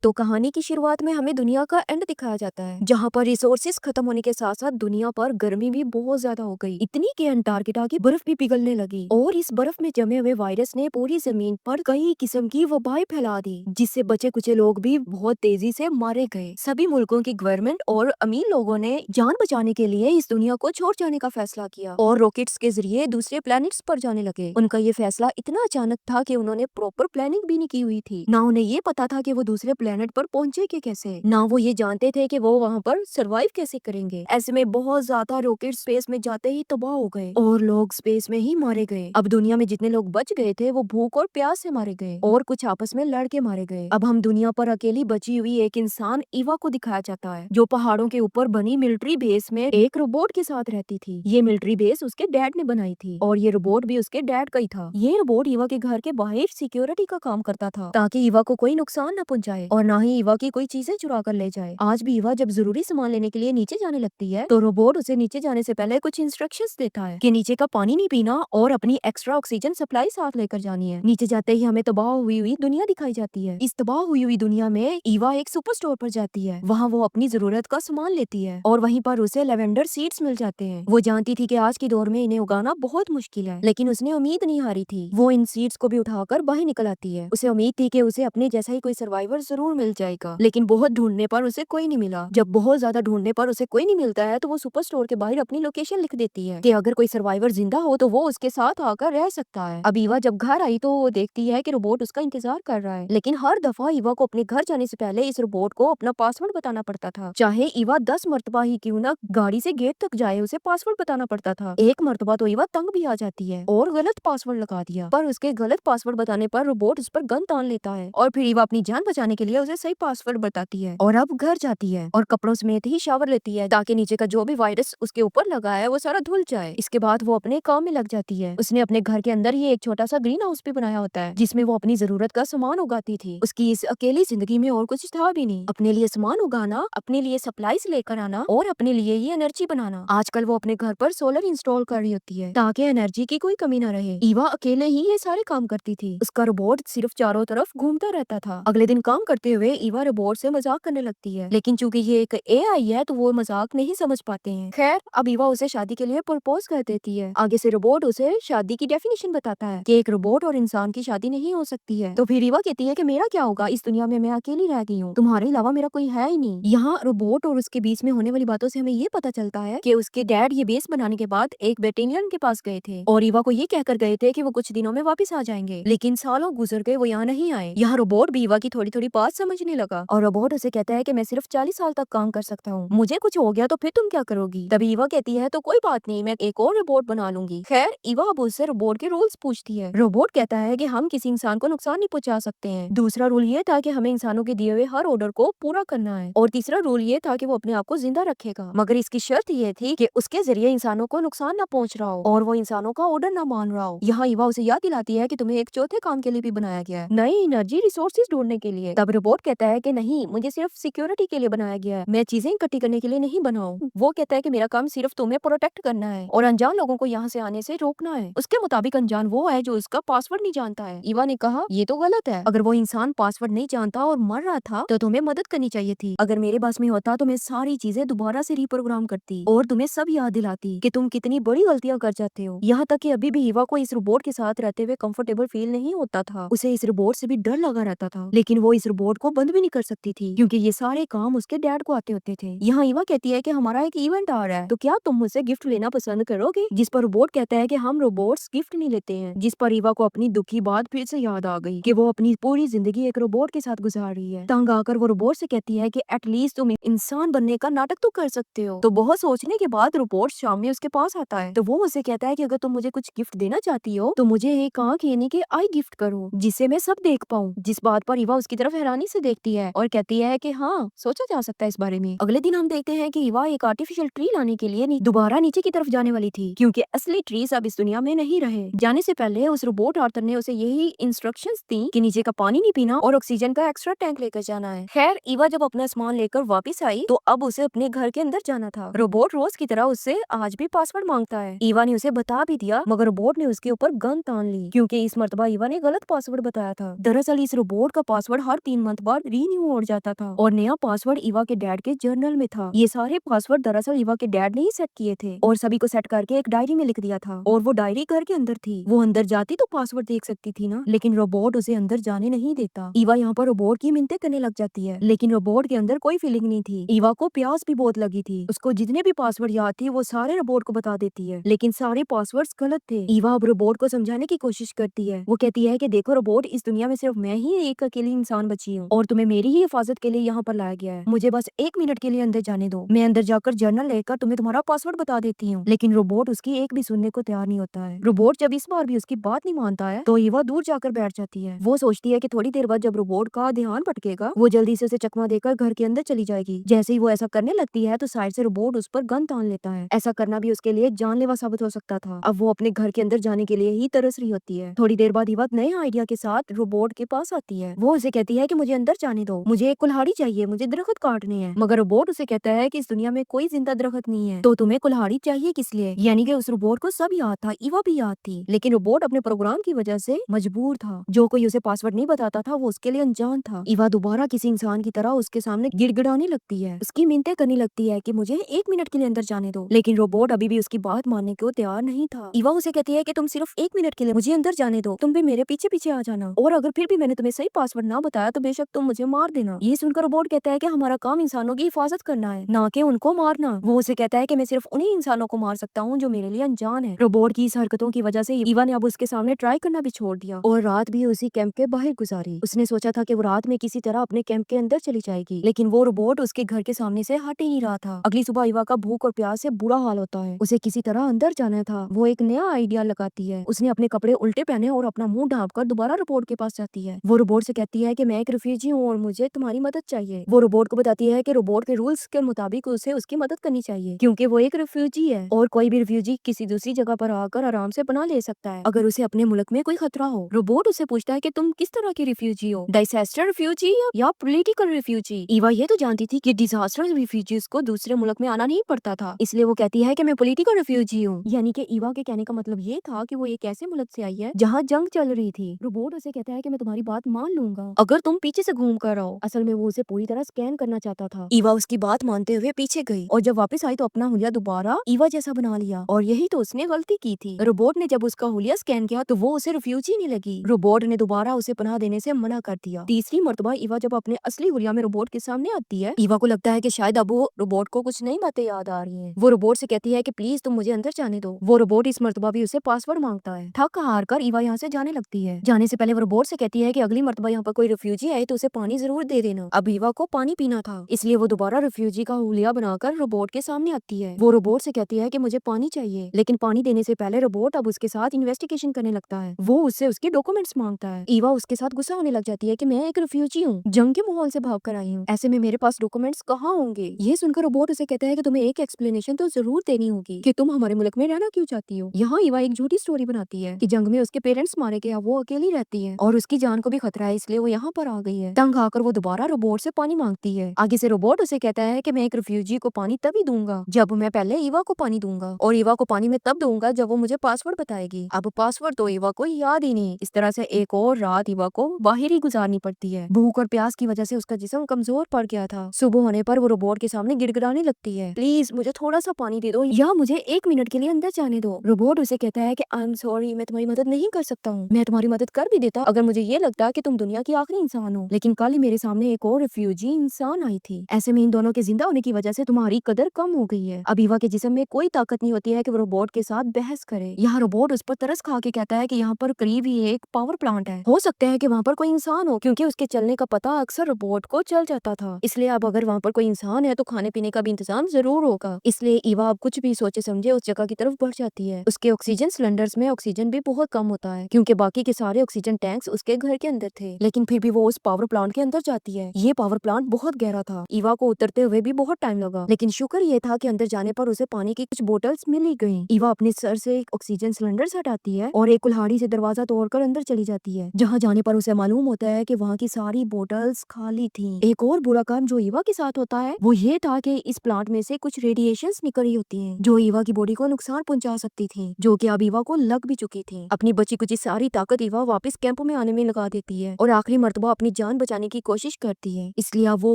तो कहानी की शुरुआत में हमें दुनिया का एंड दिखाया जाता है, जहाँ पर रिसोर्सेज खत्म होने के साथ साथ दुनिया पर गर्मी भी बहुत ज्यादा हो गई। इतनी कि अंटार्कटिका की बर्फ भी पिघलने लगी और इस बर्फ में जमे हुए वायरस ने पूरी जमीन पर कई किस्म की वबाएं फैला दी, जिससे बचे कुचे लोग भी बहुत तेजी से मारे गए। सभी मुल्कों की गवर्नमेंट और अमीर लोगों ने जान बचाने के लिए इस दुनिया को छोड़ जाने का फैसला किया और रॉकेट्स के जरिए दूसरे प्लैनेट्स पर जाने लगे। उनका ये फैसला इतना अचानक था कि उन्होंने प्रॉपर प्लानिंग भी नहीं की हुई थी। ना उन्हें ये पता था कि वो दूसरे प्लेनेट पर पहुंचे कि कैसे, ना वो ये जानते थे कि वो वहाँ पर सरवाइव कैसे करेंगे। ऐसे में बहुत ज्यादा रॉकेट स्पेस में जाते ही तबाह हो गए और लोग स्पेस में ही मारे गए। अब दुनिया में जितने लोग बच गए थे वो भूख और प्यास से मारे गए और कुछ आपस में लड़ के मारे गए। अब हम दुनिया पर अकेली बची हुई एक इंसान ईवा को दिखाया जाता है, जो पहाड़ों के ऊपर बनी मिलिट्री बेस में एक रोबोट के साथ रहती थी। ये मिलिट्री बेस उसके डैड ने बनाई थी और ये रोबोट भी उसके डैड का ही था। ये रोबोट ईवा के घर के बाहर सिक्योरिटी का काम करता था, ताकि ईवा को कोई नुकसान न पहुंचाए और ना ही ईवा की कोई चीजें चुरा कर ले जाए। आज भी ईवा जब जरूरी सामान लेने के लिए नीचे जाने लगती है तो रोबोट उसे नीचे जाने से पहले कुछ इंस्ट्रक्शंस देता है कि नीचे का पानी नहीं पीना और अपनी एक्स्ट्रा ऑक्सीजन सप्लाई साथ लेकर जानी है। नीचे जाते ही हमें तबाह हुई हुई दुनिया दिखाई जाती है। इस तबाह हुई हुई दुनिया में ईवा एक सुपर स्टोर पर जाती है। वहाँ वो अपनी जरूरत का सामान लेती है और वहीं पर उसे लेवेंडर सीड्स मिल जाते हैं। वो जानती थी कि आज के दौर में इन्हें उगाना बहुत मुश्किल है, लेकिन उसने उम्मीद नहीं हारी थी। वो इन सीड्स को भी उठाकर बाहर निकल आती है। उसे उम्मीद थी कि उसे अपने जैसा ही कोई सर्वाइवर जरूर मिल जाएगा, लेकिन बहुत ढूंढने पर उसे कोई नहीं मिला। जब बहुत ज्यादा ढूंढने पर उसे कोई नहीं मिलता है तो वो सुपर स्टोर के बाहर अपनी लोकेशन लिख देती है कि अगर कोई सर्वाइवर जिंदा हो तो वो उसके साथ आकर रह सकता है। अब ईवा जब घर आई तो वो देखती है कि रोबोट उसका इंतजार कर रहा है, लेकिन हर दफा ईवा को अपने घर जाने से पहले इस रोबोट को अपना पासवर्ड बताना पड़ता था। चाहे ईवा 10 मरतबा ही क्यों ना गाड़ी से गेट तक जाए, उसे पासवर्ड बताना पड़ता था। एक मरतबा तो ईवा तंग भी आ जाती है और गलत पासवर्ड लगा दिया, पर उसके गलत पासवर्ड बताने पर रोबोट उस पर गन तान लेता है और फिर ईवा अपनी जान बचाने के लिए उसे सही पासवर्ड बताती है और अब घर जाती है और कपड़ों समेत ही शावर लेती है ताकि नीचे का जो भी वायरस उसके ऊपर लगा है वो सारा धुल जाए। इसके बाद वो अपने काम में लग जाती है। उसने अपने घर के अंदर ही एक छोटा सा ग्रीन हाउस भी बनाया होता है, जिसमें वो अपनी जरूरत का सामान उगाती थी। उसकी इस अकेली जिंदगी में और कुछ था भी नहीं। अपने लिए सामान उगाना, अपने लिए सप्लाईज लेकर आना और अपने लिए ही एनर्जी बनाना। आजकल वो अपने घर पर सोलर इंस्टॉल कर रही होती है ताकि एनर्जी की कोई कमी न रहे। ईवा अकेले ही ये सारे काम करती थी। उसका रोबोट सिर्फ चारों तरफ घूमता रहता था। अगले दिन काम करते हुए ईवा रोबोट से मजाक करने लगती है, लेकिन चूंकि ये एक एआई है तो वो मजाक नहीं समझ पाते हैं। खैर, अब ईवा उसे शादी के लिए प्रपोज कर देती है। आगे से रोबोट उसे शादी की डेफिनेशन बताता है कि एक रोबोट और इंसान की शादी नहीं हो सकती है। तो फिर ईवा कहती है कि मेरा क्या होगा, इस दुनिया में मैं अकेली रह गई हूँ, तुम्हारे अलावा मेरा कोई है ही नहीं। यहाँ रोबोट और उसके बीच में होने वाली बातों से हमें ये पता चलता है कि उसके डैड ये बेस बनाने के बाद एक वेटेरियन के पास गए थे और ईवा को ये कहकर गए थे कि वो कुछ दिनों में वापस आ जाएंगे, लेकिन सालों गुजर गए, वो यहाँ नहीं आए। यहाँ रोबोट भी ईवा की थोड़ी थोड़ी बात समझने लगा और रोबोट उसे कहता है कि मैं सिर्फ 40 साल तक काम कर सकता हूँ, मुझे कुछ हो गया तो फिर तुम क्या करोगी। तभी ईवा कहती है तो कोई बात नहीं, मैं एक और रोबोट बना लूंगी। खैर, ईवा अब उससे रोबोट के रूल्स पूछती है। रोबोट कहता है कि हम किसी इंसान को नुकसान नहीं पहुंचा सकते हैं। दूसरा रूल ये था कि हमें इंसानों के दिए हुए हर ऑर्डर को पूरा करना है और तीसरा रूल ये था कि वो अपने आप को जिंदा रखेगा, मगर इसकी शर्त ये थी कि उसके जरिए इंसानों को नुकसान न पहुंच रहा हो और वो इंसानों का ऑर्डर न मान रहा हो। यहाँ ईवा उसे याद दिलाती है कि तुम्हें एक चौथे काम के लिए भी बनाया गया है, नई एनर्जी रिसोर्सेज ढूंढने के लिए। तब रोबोट कहता है कि नहीं, मुझे सिर्फ सिक्योरिटी के लिए बनाया गया है, मैं चीजें इकट्ठी करने के लिए नहीं बना हूँ। वो कहता है कि मेरा काम सिर्फ तुम्हें प्रोटेक्ट करना है और अनजान लोगों को यहाँ से आने से रोकना है। उसके मुताबिक अनजान वो है जो उसका पासवर्ड नहीं जानता है। ईवा ने कहा ये तो गलत है, अगर वो इंसान पासवर्ड नहीं जानता और मर रहा था तो तुम्हें मदद करनी चाहिए थी। अगर मेरे पास में होता तो मैं सारी चीजें दोबारा से रिप्रोग्राम करती और तुम्हें सब याद दिलाती कि तुम कितनी बड़ी गलतियां कर जाते हो। यहाँ तक कि अभी भी ईवा को इस रोबोट के साथ रहते हुए कंफर्टेबल फील नहीं होता था। उसे इस रोबोट से भी डर लगा रहता था, लेकिन वो इस रोबोट को बंद भी नहीं कर सकती थी क्योंकि ये सारे काम उसके डैड को आते होते थे। यहाँ ईवा कहती है कि हमारा एक इवेंट आ रहा है, तो क्या तुम मुझसे गिफ्ट लेना पसंद करोगे। जिस पर रोबोट कहता है कि हम रोबोट्स गिफ्ट नहीं लेते हैं। जिस पर ईवा को अपनी दुखी बात फिर से याद आ गई कि वो अपनी पूरी जिंदगी एक रोबोट के साथ गुजार रही है। तंग आकर वो रोबोट से कहती है कि एटलीस्ट तुम इंसान बनने का नाटक तो कर सकते हो। तो बहुत सोचने के बाद रोबोट शाम में उसके पास आता है तो वो उसे कहता है कि अगर तुम मुझे कुछ गिफ्ट देना चाहती हो तो मुझे एक आंख यानी कि आई गिफ्ट करो, जिससे मैं सब देख पाऊँ। जिस बात पर ईवा उसकी तरफ हैरानी से देखती है और कहती है कि हाँ, सोचा जा सकता है इस बारे में। अगले दिन हम देखते हैं कि ईवा एक आर्टिफिशियल ट्री लाने के लिए दोबारा नीचे की तरफ जाने वाली थी क्योंकि असली ट्रीज अब इस दुनिया में नहीं रहे। जाने से पहले उस रोबोट आर्थर ने उसे यही इंस्ट्रक्शंस दी कि नीचे का पानी नहीं पीना और ऑक्सीजन का एक्स्ट्रा टैंक लेकर जाना है। खैर, ईवा जब अपना सामान लेकर वापस आई तो अब उसे अपने घर के अंदर जाना था। रोबोट रोज की तरह उससे आज भी पासवर्ड मांगता है। ईवा ने उसे बता भी दिया, मगर रोबोट ने उसके ऊपर गन तान ली क्योंकि इस मर्तबा ईवा ने गलत पासवर्ड बताया था। दरअसल इस रोबोट का पासवर्ड हर 3 मंथ बाद रीन्यू हो जाता था और नया पासवर्ड ईवा के डैड के जर्नल में था। ये सारे पासवर्ड दरअसल ईवा के डैड ने ही सेट किए थे और सभी को सेट करके एक डायरी में लिख दिया था और वो डायरी घर के अंदर थी। वो अंदर जाती तो पासवर्ड देख सकती थी ना, लेकिन रोबोट उसे अंदर जाने नहीं देता। ईवा यहाँ पर रोबोट की मिन्नतें करने लग जाती है, लेकिन रोबोट के अंदर कोई फीलिंग नहीं थी। ईवा को प्यास भी बहुत लगी थी। उसको जितने भी पासवर्ड याद थी वो सारे रोबोट को बता देती है, लेकिन सारे पासवर्ड्स गलत थे। ईवा अब रोबोट को समझाने की कोशिश करती है। वो कहती है कि देखो रोबोट, इस दुनिया में सिर्फ मैं ही एक अकेली इंसान बची हूँ और तुम्हें मेरी ही हिफाजत के लिए यहाँ पर लाया गया है। मुझे बस 1 मिनट के लिए अंदर जाने दो, मैं अंदर जाकर जर्नल लेकर तुम्हें तुम्हारा पासवर्ड बता देती हूँ। लेकिन रोबोट उसकी एक भी सुनने को तैयार नहीं होता है। रोबोट जब इस बार भी उसकी बात नहीं मानता है तो ईवा दूर जाकर बैठ जाती है। वो सोचती है कि थोड़ी देर बाद जब रोबोट का ध्यान भटकेगा वो जल्दी से उसे चकमा देकर घर के अंदर चली जाएगी। जैसे ही वो ऐसा करने लगती है तो साइड से रोबोट उस पर गन तान लेता है। ऐसा करना भी उसके लिए जानलेवा साबित हो सकता था। अब वो अपने घर के अंदर जाने के लिए ही तरस रही होती है। थोड़ी देर बाद ईवा नए आइडिया के साथ रोबोट के पास आती है। वो उसे कहती है कि मुझे अंदर जाने दो, मुझे एक कुल्हाड़ी चाहिए, मुझे दरख्त काटने हैं। मगर रोबोट उसे कहता है कि इस दुनिया में कोई जिंदा दरख्त नहीं है, तो तुम्हें कुल्हाड़ी चाहिए किस लिए। यानी कि उस रोबोट को सब याद था, ईवा भी याद थी, लेकिन रोबोट अपने प्रोग्राम की वजह से मजबूर था। जो कोई उसे पासवर्ड नहीं बताता था वो उसके लिए अनजान था। ईवा दोबारा किसी इंसान की तरह उसके सामने गिड़गिड़ाने लगती है, उसकी मिन्नतें करने लगती है कि मुझे 1 मिनट के लिए अंदर जाने दो, लेकिन रोबोट अभी भी उसकी बात मानने को तैयार नहीं था। ईवा उसे कहती है कि तुम सिर्फ 1 मिनट के लिए मुझे अंदर जाने दो, तुम भी मेरे पीछे पीछे आ जाना और अगर फिर भी मैंने तुम्हें सही पासवर्ड ना बताया तो बेशक तुम मुझे मार देना। ये सुनकर रोबोट कहता है कि हमारा काम इंसानों की हिफाजत करना है, ना कि उनको मारना। वो उसे कहता है कि मैं सिर्फ उन्हीं इंसानों को मार सकता हूँ जो मेरे लिए अनजान है। रोबोट की इस हरकतों की वजह से ईवा ने अब उसके सामने ट्राई करना भी छोड़ दिया और रात भी उसी कैंप के बाहर गुजारी। उसने सोचा था कि वो रात में किसी तरह अपने कैंप के अंदर चली जाएगी, लेकिन वो रोबोट उसके घर के सामने से हट ही नहीं रहा था। अगली सुबह ईवा का भूख और प्यास से बुरा हाल होता है। उसे किसी तरह अंदर जाना था। वो एक नया आइडिया लगाती है। उसने अपने कपड़े उल्टे पहने और अपना मुंह ढांप कर दोबारा रोबोट के पास जाती है। वो रोबोट से कहती है कि मैं एक रिफ्यूजी हूँ और मुझे तुम्हारी मदद चाहिए। वो रोबोट को बताती है कि रोबोट के रूल्स के मुताबिक उसे उसकी मदद करनी चाहिए क्योंकि वो एक रिफ्यूजी है और कोई भी रिफ्यूजी किसी दूसरी जगह पर आकर आराम से पनाह ले सकता है अगर उसे अपने मुल्क में कोई खतरा हो। रोबोट उसे पूछता है कि तुम किस तरह की रिफ्यूजी हो, डिजास्टर रिफ्यूजी या पॉलिटिकल रिफ्यूजी। ईवा ये तो जानती थी कि डिजास्टर रिफ्यूजीज को दूसरे मुल्क में आना नहीं पड़ता था, इसलिए वो कहती है कि मैं पॉलिटिकल रिफ्यूजी हूँ। यानी कि ईवा के कहने का मतलब ये था कि वो एक ऐसे मुल्क से आई है जहाँ जंग चल रही थी। रोबोट उसे कहता है कि मैं तुम्हारी बात मान लूंगा अगर तुम पीछे से घूम कर आओ। असल में वो उसे पूरी तरह स्कैन करना चाहता था। ईवा उसकी बात मानते हुए पीछे गई और जब वापस आई तो अपना हुलिया दोबारा ईवा जैसा बना लिया और यही तो उसने गलती की थी। रोबोट ने जब उसका हुलिया स्कैन किया तो वो उसे रिफ्यूजी नहीं लगी। रोबोट ने दोबारा उसे पनाह देने से मना कर दिया। तीसरी मर्तबा ईवा जब अपने असली हुलिया में रोबोट के सामने आती है, ईवा को लगता है कि शायद अब वो रोबोट को कुछ नई बातें याद आ रही हैं। वो रोबोट से कहती है कि प्लीज तुम मुझे अंदर जाने दो। वो रोबोट इस मर्तबा भी उसे पासवर्ड मांगता है। थक हार कर ईवा यहाँ से जाने लगती है। जाने से पहले वो रोबोट से कहती है कि अगली मर्तबा यहाँ पर कोई रिफ्यूजी आए तो उसे पानी जरूर दे देना। अब ईवा को पानी पीना था, इसलिए वो दोबारा रिफ्यूजी का हुलिया बनाकर रोबोट के सामने आती है। वो रोबोट से कहती है कि मुझे पानी चाहिए, लेकिन पानी देने से पहले रोबोट अब उसके साथ इन्वेस्टिगेशन करने लगता है। वो उससे उसके डॉक्यूमेंट्स मांगता है। ईवा उसके साथ गुस्सा होने लग जाती है कि मैं एक रिफ्यूजी हूँ, जंग के माहौल से भाग कर आई हूँ, ऐसे में मेरे पास डॉक्यूमेंट्स कहाँ होंगे। ये सुनकर रोबोट उसे कहता है कि तुम्हें एक एक्सप्लेनेशन तो जरूर देनी होगी कि तुम हमारे मुल्क में रहना क्यों चाहती हो। यहाँ ईवा एक झूठी स्टोरी बनाती है कि जंग में उसके पेरेंट्स मारे गए, अब वो अकेली रहती है और उसकी जान को भी खतरा है, इसलिए वो यहाँ पर आ गई है। तंग आकर वो दोबारा रोबोट से पानी मांगती है। आगे से रोबोट उसे कहता है कि मैं एक रिफ्यूजी को पानी तभी दूंगा जब मैं पहले ईवा को पानी दूंगा और ईवा को पानी में तब दूंगा जब वो मुझे पासवर्ड बताएगी। अब पासवर्ड तो ईवा को याद ही नहीं। इस तरह से एक और रात ईवा को बाहर ही गुजारनी पड़ती है। भूख और प्यास की वजह से उसका जिस्म कमजोर पड़ गया था। सुबह होने पर वो रोबोट के सामने गिड़गिड़ाने लगती है, प्लीज मुझे थोड़ा सा पानी दे दो या मुझे 1 मिनट के लिए अंदर जाने दो। रोबोट उसे कहता है कि आई एम सॉरी, मैं तुम्हारी मदद नहीं कर सकता हूँ। मैं तुम्हारी मदद कर भी देता अगर मुझे ये लगता कि तुम दुनिया की आखिरी इंसान हो, लेकिन कल ही मेरे सामने एक और रिफ्यूजी इंसान आई थी। ऐसे में इन दोनों के जिंदा होने की वजह से तुम्हारी कदर कम हो गई है। अब ईवा के जिस्म में कोई ताकत नहीं होती है कि वो रोबोट के साथ बहस करे। यहाँ रोबोट उस पर तरस खा के कहता है कि यहाँ पर करीब ही एक पावर प्लांट है, हो सकता है कि वहाँ पर कोई इंसान हो, क्योंकि उसके चलने का पता अक्सर रोबोट को चल जाता था। इसलिए अब अगर वहाँ पर कोई इंसान है तो खाने पीने का भी इंतजाम जरूर होगा। इसलिए ईवा अब कुछ भी सोचे समझे उस जगह की तरफ बढ़ जाती है। उसके ऑक्सीजन सिलेंडर्स में ऑक्सीजन भी बहुत कम होता है क्योंकि बाकी के सारे ऑक्सीजन टैंक्स उसके घर के अंदर थे, लेकिन फिर भी वो उस पावर प्लांट के अंदर जाती है। ये पावर प्लांट बहुत गहरा था। ईवा को उतरते हुए भी बहुत टाइम लगा, लेकिन शुक्र ये था कि अंदर जाने पर उसे पानी की कुछ बोतल्स मिल ही गयी। ईवा अपने सर से एक ऑक्सीजन सिलेंडर हटाती है और एक कुल्हाड़ी से दरवाजा तोड़कर अंदर चली जाती है। जहाँ जाने पर उसे मालूम होता है कि वहाँ की सारी बोतल्स खाली थी। एक और बुरा काम जो ईवा के साथ होता है वो ये था कि इस प्लांट में से कुछ रेडिएशंस निकल रही होती हैं जो ईवा की बॉडी को नुकसान पहुंचा सकती थी, जो कि अब ईवा को लग भी चुकी थी। अपनी बची कुची सारी ताकत ईवा वापस कैंप में आने में लगा देती है और आखिरी मर्तबा अपनी जान बचाने की कोशिश करती है, इसलिए अब वो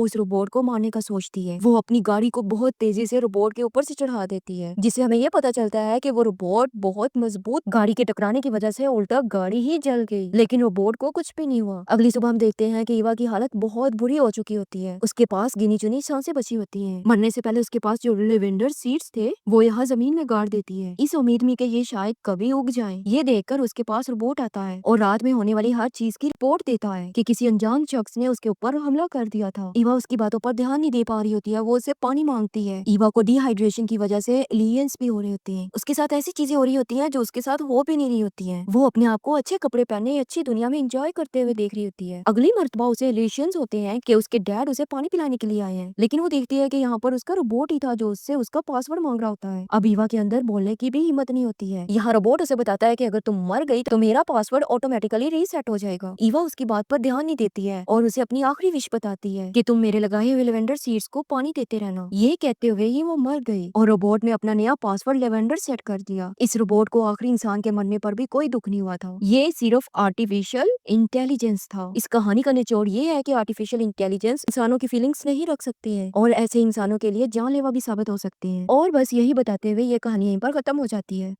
उस रोबोट को मारने का सोचती है। वो अपनी गाड़ी को बहुत तेजी से रोबोट के ऊपर से चढ़ा देती है, जिससे हमें ये पता चलता है कि वो रोबोट बहुत मजबूत गाड़ी के टकराने की वजह से उल्टा गाड़ी ही जल गई, लेकिन रोबोट को कुछ भी नहीं हुआ। अगली सुबह हम देखते हैं कि ईवा की हालत बहुत बुरी हो चुकी होती है। उसके पास गिनी चुनी सांसें बची होती हैं। मरने से पहले उसके पास जो लेवेंडर सीड्स थे वो यहाँ जमीन में गाड़ देती है, इस उम्मीद में कि ये शायद कभी उग जाएं। ये देखकर उसके पास रोबोट आता है और रात में होने वाली हर चीज की रिपोर्ट देता है कि किसी अनजान शख्स ने उसके ऊपर हमला कर दिया था। ईवा उसकी बातों पर ध्यान नहीं दे पा रही होती है, वो उससे पानी मांगती है। ईवा को डिहाइड्रेशन की वजह से एलियंस भी हो रहे होते हैं, उसके साथ ऐसी चीजें हो रही होती हैं जो उसके साथ हो भी नहीं रही होती हैं। वो अपने आप को अच्छे कपड़े पहने अच्छी दुनिया में एंजॉय करते हुए देख रही होती है। अगली मर्तबा उसे एलियंस होते हैं कि उसके डैड उसे पानी पिलाने के लिए आए हैं, लेकिन वो देखती है कि यहाँ पर उसका रोबोट ही था जो उससे उसका पासवर्ड मांग रहा होता है। अब ईवा के अंदर बोलने की भी हिम्मत नहीं होती है। यहाँ रोबोट उसे बताता है कि अगर तुम मर गई तो मेरा पासवर्ड ऑटोमेटिकली रीसेट हो जाएगा। ईवा उसकी बात पर ध्यान नहीं देती है और उसे अपनी आखिरी विश बताती है कि तुम मेरे लगाए हुए लेवेंडर सीड्स को पानी देते रहना। ये कहते हुए ही वो मर गई और रोबोट ने अपना नया पासवर्ड लेवेंडर सेट कर दिया। इस रोबोट को आखिरी इंसान के मरने पर भी कोई दुख नहीं हुआ था। ये सिर्फ आर्टिफिशियल इंटेलिजेंस था। इस कहानी का निचोड़ ये है कि आर्टिफिशियल इंटेलिजेंस इंसानों की फीलिंग्स नहीं रख सकती है और ऐसे इंसानों के लिए जानलेवा भी साबित हो सकते हैं। और बस यही बताते हुए ये कहानी यहीं पर खत्म हो जाती है।